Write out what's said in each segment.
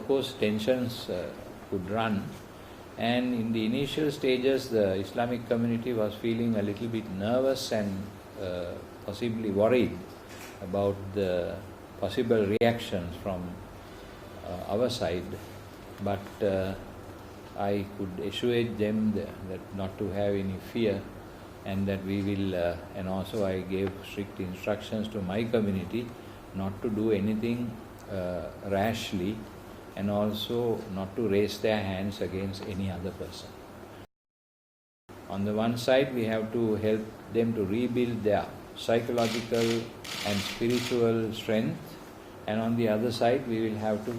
of course tensions could run, and in the initial stages the Islamic community was feeling a little bit nervous and possibly worried about the possible reactions from our side, but I could assuage them that not to have any fear, and that we will, and also I gave strict instructions to my community not to do anything rashly, and also not to raise their hands against any other person. On the one side, we have to help them to rebuild their psychological and spiritual strength, and on the other side, we will have to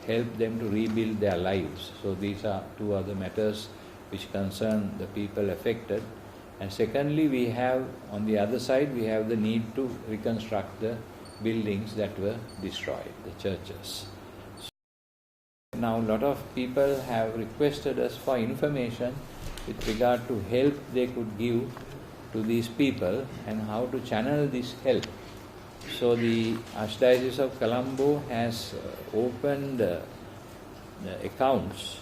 help them to rebuild their lives. So these are two other matters which concern the people affected. And secondly, we have, on the other side, we have the need to reconstruct the buildings that were destroyed, the churches. Now, a lot of people have requested us for information with regard to help they could give to these people and how to channel this help. So the Archdiocese of Colombo has opened accounts.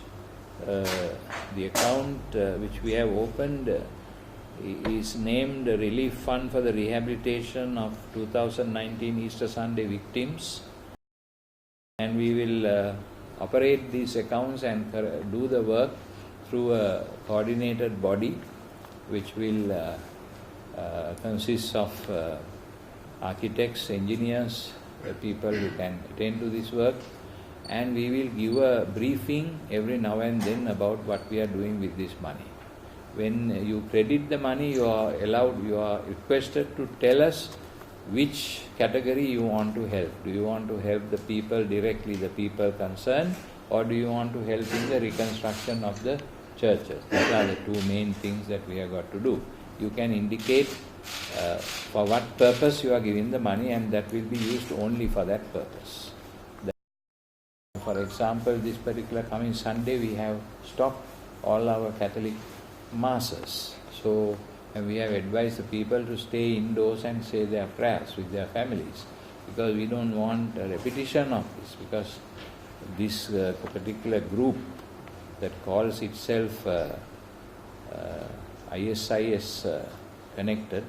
The account which we have opened is named Relief Fund for the Rehabilitation of 2019 Easter Sunday Victims, and we will operate these accounts and do the work through a coordinated body which will consist of architects, engineers, people who can attend to this work, and we will give a briefing every now and then about what we are doing with this money. When you credit the money, you are requested to tell us which category you want to help. Do you want to help the people directly, the people concerned, or do you want to help in the reconstruction of the churches? These are the two main things that we have got to do. You can indicate for what purpose you are giving the money, and that will be used only for that purpose. For example, this particular coming Sunday we have stopped all our Catholic masses. So we have advised the people to stay indoors and say their prayers with their families, because we don't want a repetition of this, because this particular group that calls itself ISIS connected,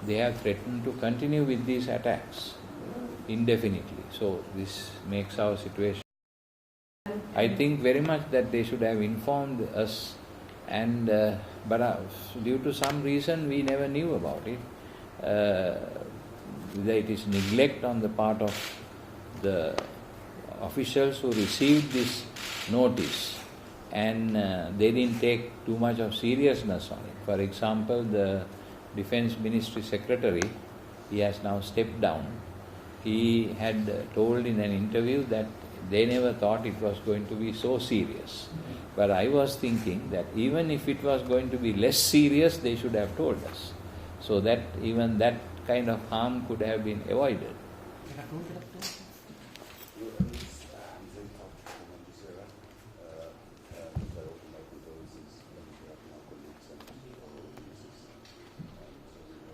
they have threatened to continue with these attacks indefinitely. So this makes our situation. I think very much that they should have informed us, and but due to some reason we never knew about it. Whether it is neglect on the part of the officials who received this notice, and they didn't take too much of seriousness on it. For example, the Defense Ministry Secretary, he has now stepped down. He had told in an interview that they never thought it was going to be so serious. But I was thinking that even if it was going to be less serious, they should have told us, so that even that kind of harm could have been avoided.